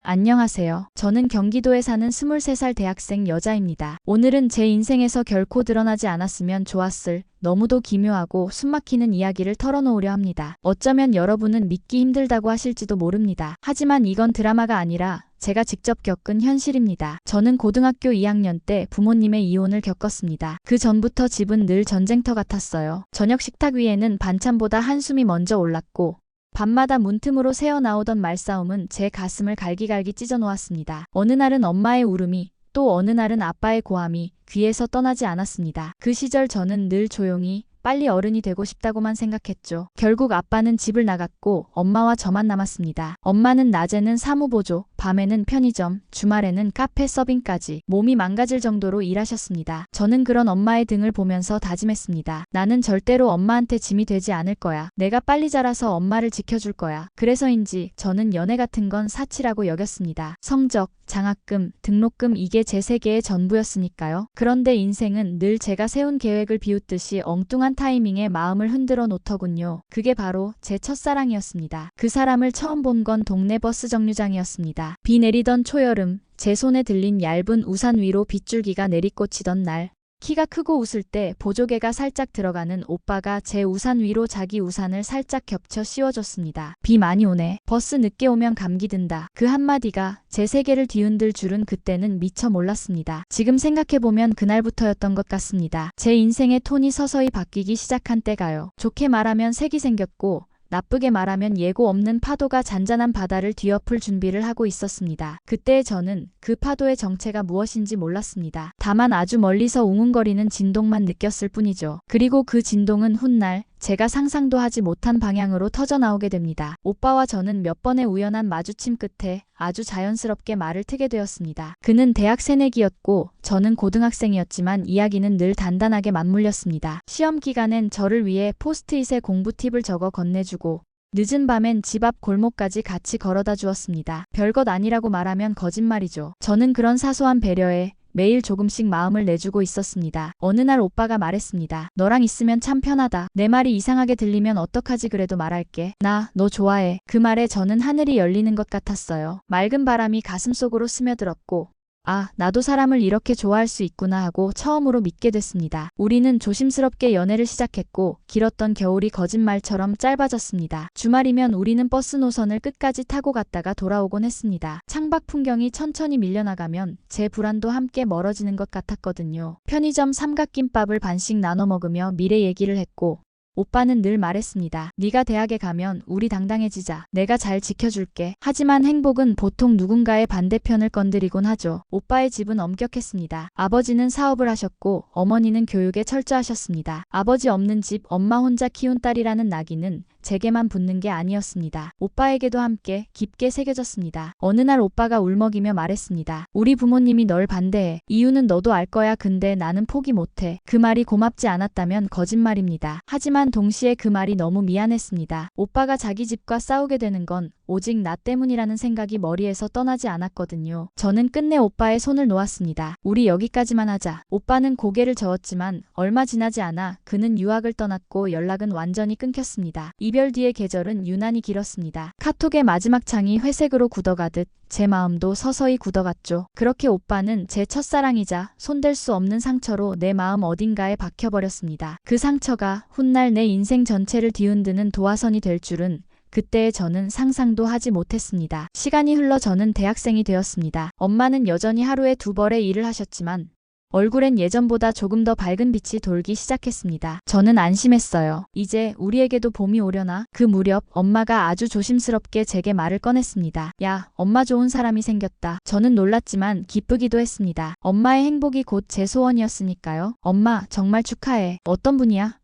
안녕하세요. 저는 경기도에 사는 23살 대학생 여자입니다. 오늘은 제 인생에서 결코 드러나지 않았으면 좋았을 너무도 기묘하고 숨막히는 이야기를 털어놓으려 합니다. 어쩌면 여러분은 믿기 힘들다고 하실지도 모릅니다. 하지만 이건 드라마가 아니라 제가 직접 겪은 현실입니다. 저는 고등학교 2학년 때 부모님의 이혼을 겪었습니다. 그 전부터 집은 늘 전쟁터 같았어요. 저녁 식탁 위에는 반찬보다 한숨이 먼저 올랐고 밤마다 문틈으로 새어나오던 말싸움은 제 가슴을 갈기갈기 찢어놓았습니다. 어느 날은 엄마의 울음이, 또 어느 날은 아빠의 고함이 귀에서 떠나지 않았습니다. 그 시절 저는 늘 조용히 빨리 어른이 되고 싶다고만 생각했죠. 결국 아빠는 집을 나갔고 엄마와 저만 남았습니다. 엄마는 낮에는 사무보조, 밤에는 편의점, 주말에는 카페 서빙까지 몸이 망가질 정도로 일하셨습니다. 저는 그런 엄마의 등을 보면서 다짐했습니다. 나는 절대로 엄마한테 짐이 되지 않을 거야. 내가 빨리 자라서 엄마를 지켜줄 거야. 그래서인지 저는 연애 같은 건 사치라고 여겼습니다. 성적, 장학금, 등록금 이게 제 세계의 전부였으니까요. 그런데 인생은 늘 제가 세운 계획을 비웃듯이 엉뚱한 타이밍에 마음을 흔들어 놓더군요. 그게 바로 제 첫사랑이었습니다. 그 사람을 처음 본 건 동네 버스 정류장이었습니다. 비 내리던 초여름, 제 손에 들린 얇은 우산 위로 빗줄기가 내리꽂히던 날, 키가 크고 웃을 때 보조개가 살짝 들어가는 오빠가 제 우산 위로 자기 우산을 살짝 겹쳐 씌워줬습니다. 비 많이 오네. 버스 늦게 오면 감기 든다. 그 한마디가 제 세계를 뒤흔들 줄은 그때는 미처 몰랐습니다. 지금 생각해보면 그날부터였던 것 같습니다. 제 인생의 톤이 서서히 바뀌기 시작한 때가요. 좋게 말하면 색이 생겼고 나쁘게 말하면 예고 없는 파도가 잔잔한 바다를 뒤엎을 준비를 하고 있었습니다. 그때 저는 그 파도의 정체가 무엇인지 몰랐습니다. 다만 아주 멀리서 웅웅거리는 진동만 느꼈을 뿐이죠. 그리고 그 진동은 훗날 제가 상상도 하지 못한 방향으로 터져나오게 됩니다. 오빠와 저는 몇 번의 우연한 마주침 끝에 아주 자연스럽게 말을 트게 되었습니다. 그는 대학 새내기였고 저는 고등학생이었지만 이야기는 늘 단단하게 맞물렸습니다. 시험 기간엔 저를 위해 포스트잇에 공부 팁을 적어 건네주고 늦은 밤엔 집 앞 골목까지 같이 걸어다 주었습니다. 별것 아니라고 말하면 거짓말이죠. 저는 그런 사소한 배려에 매일 조금씩 마음을 내주고 있었습니다. 어느 날 오빠가 말했습니다. 너랑 있으면 참 편하다. 내 말이 이상하게 들리면 어떡하지 그래도 말할게. 나 너 좋아해. 그 말에 저는 하늘이 열리는 것 같았어요. 맑은 바람이 가슴속으로 스며들었고 아, 나도 사람을 이렇게 좋아할 수 있구나 하고 처음으로 믿게 됐습니다. 우리는 조심스럽게 연애를 시작했고 길었던 겨울이 거짓말처럼 짧아졌습니다. 주말이면 우리는 버스 노선을 끝까지 타고 갔다가 돌아오곤 했습니다. 창밖 풍경이 천천히 밀려나가면 제 불안도 함께 멀어지는 것 같았거든요. 편의점 삼각김밥을 반씩 나눠 먹으며 미래 얘기를 했고 오빠는 늘 말했습니다. 네가 대학에 가면 우리 당당해지자. 내가 잘 지켜줄게. 하지만 행복은 보통 누군가의 반대편을 건드리곤 하죠. 오빠의 집은 엄격했습니다. 아버지는 사업을 하셨고 어머니는 교육에 철저하셨습니다. 아버지 없는 집 엄마 혼자 키운 딸이라는 낙인은 제게만 붙는 게 아니었습니다. 오빠에게도 함께 깊게 새겨졌습니다. 어느 날 오빠가 울먹이며 말했습니다. 우리 부모님이 널 반대해. 이유는 너도 알 거야. 근데 나는 포기 못해. 그 말이 고맙지 않았다면 거짓말입니다. 하지만 동시에 그 말이 너무 미안했습니다. 오빠가 자기 집과 싸우게 되는 건 오직 나 때문이라는 생각이 머리에서 떠나지 않았거든요. 저는 끝내 오빠의 손을 놓았습니다. 우리 여기까지만 하자. 오빠는 고개를 저었지만 얼마 지나지 않아 그는 유학을 떠났고 연락은 완전히 끊겼습니다. 이별 뒤의 계절은 유난히 길었습니다. 카톡의 마지막 창이 회색으로 굳어가듯 제 마음도 서서히 굳어갔죠. 그렇게 오빠는 제 첫사랑이자 손댈 수 없는 상처로 내 마음 어딘가에 박혀버렸습니다. 그 상처가 훗날 내 인생 전체를 뒤흔드는 도화선이 될 줄은 그때의 저는 상상도 하지 못했습니다. 시간이 흘러 저는 대학생이 되었습니다. 엄마는 여전히 하루에 2벌의 일을 하셨지만 얼굴엔 예전보다 조금 더 밝은 빛이 돌기 시작했습니다. 저는 안심했어요. 이제 우리에게도 봄이 오려나? 그 무렵 엄마가 아주 조심스럽게 제게 말을 꺼냈습니다. 야, 엄마 좋은 사람이 생겼다. 저는 놀랐지만 기쁘기도 했습니다. 엄마의 행복이 곧 제 소원이었으니까요. 엄마, 정말 축하해. 어떤 분이야?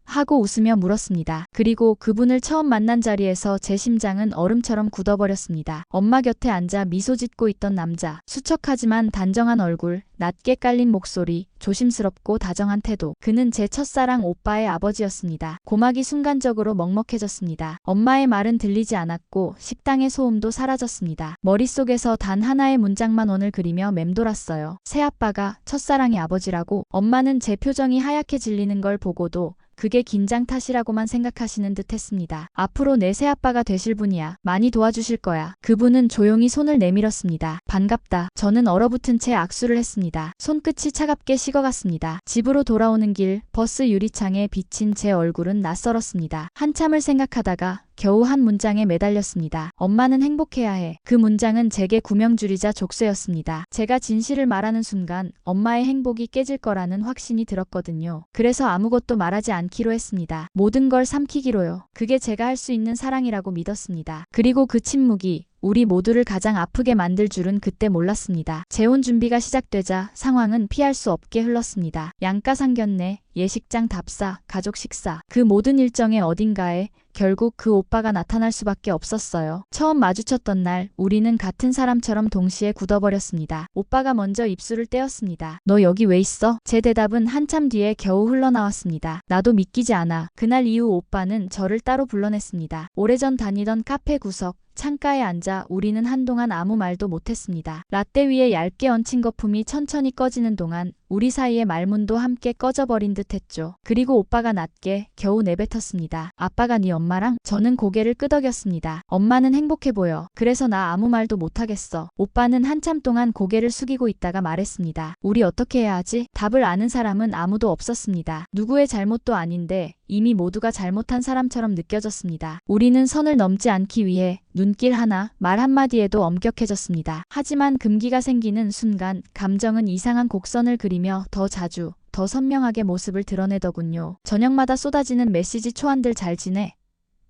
하고 웃으며 물었습니다. 그리고 그분을 처음 만난 자리에서 제 심장은 얼음처럼 굳어버렸습니다. 엄마 곁에 앉아 미소 짓고 있던 남자, 수척하지만 단정한 얼굴, 낮게 깔린 목소리, 조심스럽고 다정한 태도. 그는 제 첫사랑 오빠의 아버지였습니다. 고막이 순간적으로 먹먹해졌습니다. 엄마의 말은 들리지 않았고 식당의 소음도 사라졌습니다. 머릿속에서 단 하나의 문장만 원을 그리며 맴돌았어요. 새아빠가 첫사랑의 아버지라고. 엄마는 제 표정이 하얗게 질리는 걸 보고도 그게 긴장 탓이라고만 생각하시는 듯 했습니다. 앞으로 내 새아빠가 되실 분이야. 많이 도와주실 거야. 그분은 조용히 손을 내밀었습니다. 반갑다. 저는 얼어붙은 채 악수를 했습니다. 손끝이 차갑게 식어갔습니다. 집으로 돌아오는 길 버스 유리창에 비친 제 얼굴은 낯설었습니다. 한참을 생각하다가 겨우 한 문장에 매달렸습니다. 엄마는 행복해야 해. 그 문장은 제게 구명줄이자 족쇄였습니다. 제가 진실을 말하는 순간 엄마의 행복이 깨질 거라는 확신이 들었거든요. 그래서 아무것도 말하지 않기로 했습니다. 모든 걸 삼키기로요. 그게 제가 할 수 있는 사랑이라고 믿었습니다. 그리고 그 침묵이 우리 모두를 가장 아프게 만들 줄은 그때 몰랐습니다. 재혼 준비가 시작되자 상황은 피할 수 없게 흘렀습니다. 양가 상견례, 예식장 답사, 가족 식사. 그 모든 일정의 어딘가에 결국 그 오빠가 나타날 수밖에 없었어요. 처음 마주쳤던 날 우리는 같은 사람처럼 동시에 굳어버렸습니다. 오빠가 먼저 입술을 떼었습니다. 너 여기 왜 있어? 제 대답은 한참 뒤에 겨우 흘러나왔습니다. 나도 믿기지 않아. 그날 이후 오빠는 저를 따로 불러냈습니다. 오래전 다니던 카페 구석 창가에 앉아 우리는 한동안 아무 말도 못했습니다. 라떼 위에 얇게 얹힌 거품이 천천히 꺼지는 동안 우리 사이의 말문도 함께 꺼져버린 듯 했죠. 그리고 오빠가 낮게 겨우 내뱉었습니다. 아빠가 네 엄마랑? 저는 고개를 끄덕였습니다. 엄마는 행복해 보여. 그래서 나 아무 말도 못하겠어. 오빠는 한참 동안 고개를 숙이고 있다가 말했습니다. 우리 어떻게 해야 하지? 답을 아는 사람은 아무도 없었습니다. 누구의 잘못도 아닌데 이미 모두가 잘못한 사람처럼 느껴졌습니다. 우리는 선을 넘지 않기 위해 눈길 하나, 말 한마디에도 엄격해졌습니다. 하지만 금기가 생기는 순간 감정은 이상한 곡선을 그리며 더 자주, 더 선명하게 모습을 드러내더군요. 저녁마다 쏟아지는 메시지 초안들 잘 지내?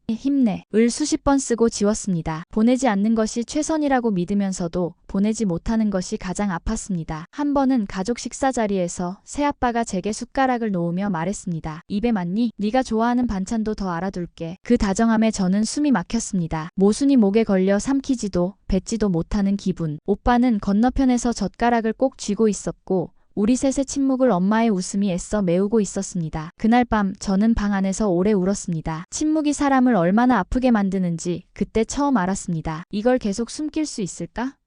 힘내. 을 수십 번 쓰고 지웠습니다. 보내지 않는 것이 최선이라고 믿으면서도 보내지 못하는 것이 가장 아팠습니다. 한 번은 가족 식사 자리에서 새아빠가 제게 숟가락을 놓으며 말했습니다. 입에 맞니? 네가 좋아하는 반찬도 더 알아둘게. 그 다정함에 저는 숨이 막혔습니다. 모순이 목에 걸려 삼키지도 뱉지도 못하는 기분. 오빠는 건너편에서 젓가락을 꼭 쥐고 있었고 우리 셋의 침묵을 엄마의 웃음이 애써 메우고 있었습니다. 그날 밤 저는 방 안에서 오래 울었습니다. 침묵이 사람을 얼마나 아프게 만드는지 그때 처음 알았습니다. 이걸 계속 숨길 수 있을까?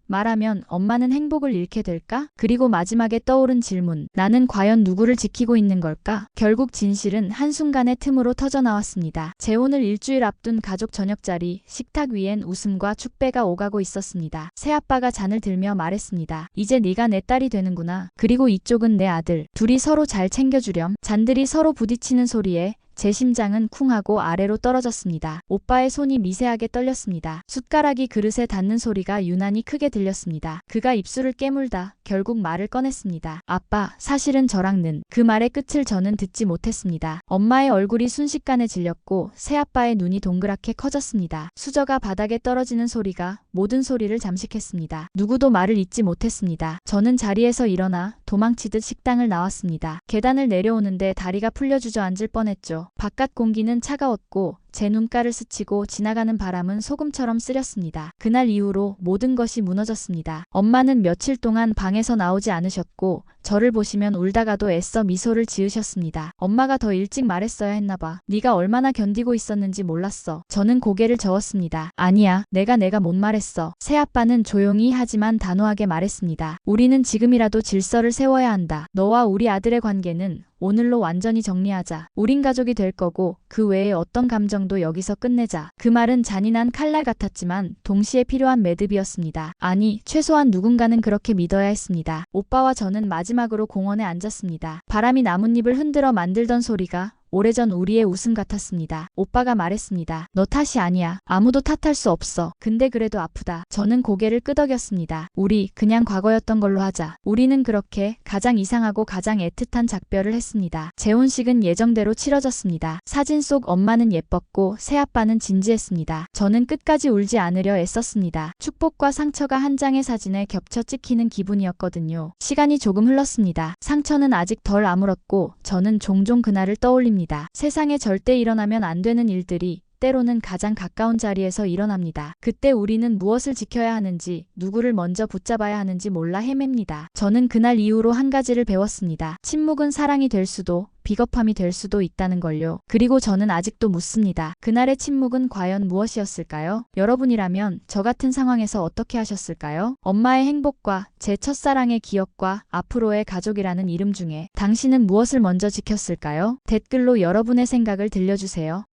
말하면 엄마는 행복을 잃게 될까? 그리고 마지막에 떠오른 질문. 나는 과연 누구를 지키고 있는 걸까? 결국 진실은 한순간의 틈으로 터져나왔습니다. 재혼을 일주일 앞둔 가족 저녁 자리, 식탁 위엔 웃음과 축배가 오가고 있었습니다. 새아빠가 잔을 들며 말했습니다. 이제 네가 내 딸이 되는구나. 그리고 이쪽은 내 아들. 둘이 서로 잘 챙겨주렴. 잔들이 서로 부딪히는 소리에 제 심장은 쿵하고 아래로 떨어졌습니다. 오빠의 손이 미세하게 떨렸습니다. 숟가락이 그릇에 닿는 소리가 유난히 크게 들렸습니다. 그가 입술을 깨물다 결국 말을 꺼냈습니다. 아빠, 사실은 저랑는. 그 말의 끝을 저는 듣지 못했습니다. 엄마의 얼굴이 순식간에 질렸고 새아빠의 눈이 동그랗게 커졌습니다. 수저가 바닥에 떨어지는 소리가 모든 소리를 잠식했습니다. 누구도 말을 잇지 못했습니다. 저는 자리에서 일어나 도망치듯 식당을 나왔습니다. 계단을 내려오는데 다리가 풀려 주저앉을 뻔했죠. 바깥 공기는 차가웠고 제 눈가를 스치고 지나가는 바람은 소금처럼 쓰렸습니다. 그날 이후로 모든 것이 무너졌습니다. 엄마는 며칠 동안 방에서 나오지 않으셨고 저를 보시면 울다가도 애써 미소를 지으셨습니다. 엄마가 더 일찍 말했어야 했나봐. 네가 얼마나 견디고 있었는지 몰랐어. 저는 고개를 저었습니다. 아니야, 내가 못 말했어. 새아빠는 조용히 하지만 단호하게 말했습니다. 우리는 지금이라도 질서를 세워야 한다. 너와 우리 아들의 관계는 오늘로 완전히 정리하자. 우린 가족이 될 거고 그 외에 어떤 감정도 여기서 끝내자. 그 말은 잔인한 칼날 같았지만 동시에 필요한 매듭이었습니다. 아니, 최소한 누군가는 그렇게 믿어야 했습니다. 오빠와 저는 마지막으로 공원에 앉았습니다. 바람이 나뭇잎을 흔들어 만들던 소리가 오래전 우리의 웃음 같았습니다. 오빠가 말했습니다. 너 탓이 아니야. 아무도 탓할 수 없어. 근데 그래도 아프다. 저는 고개를 끄덕였습니다. 우리 그냥 과거였던 걸로 하자. 우리는 그렇게 가장 이상하고 가장 애틋한 작별을 했습니다. 재혼식은 예정대로 치러졌습니다. 사진 속 엄마는 예뻤고 새아빠는 진지했습니다. 저는 끝까지 울지 않으려 애썼습니다. 축복과 상처가 한 장의 사진에 겹쳐 찍히는 기분이었거든요. 시간이 조금 흘렀습니다. 상처는 아직 덜 아물었고 저는 종종 그날을 떠올립니다. 세상에 절대 일어나면 안 되는 일들이 때로는 가장 가까운 자리에서 일어납니다. 그때 우리는 무엇을 지켜야 하는지, 누구를 먼저 붙잡아야 하는지 몰라 헤맵니다. 저는 그날 이후로 한 가지를 배웠습니다. 침묵은 사랑이 될 수도, 비겁함이 될 수도 있다는 걸요. 그리고 저는 아직도 묻습니다. 그날의 침묵은 과연 무엇이었을까요? 여러분이라면 저 같은 상황에서 어떻게 하셨을까요? 엄마의 행복과 제 첫사랑의 기억과 앞으로의 가족이라는 이름 중에 당신은 무엇을 먼저 지켰을까요? 댓글로 여러분의 생각을 들려주세요.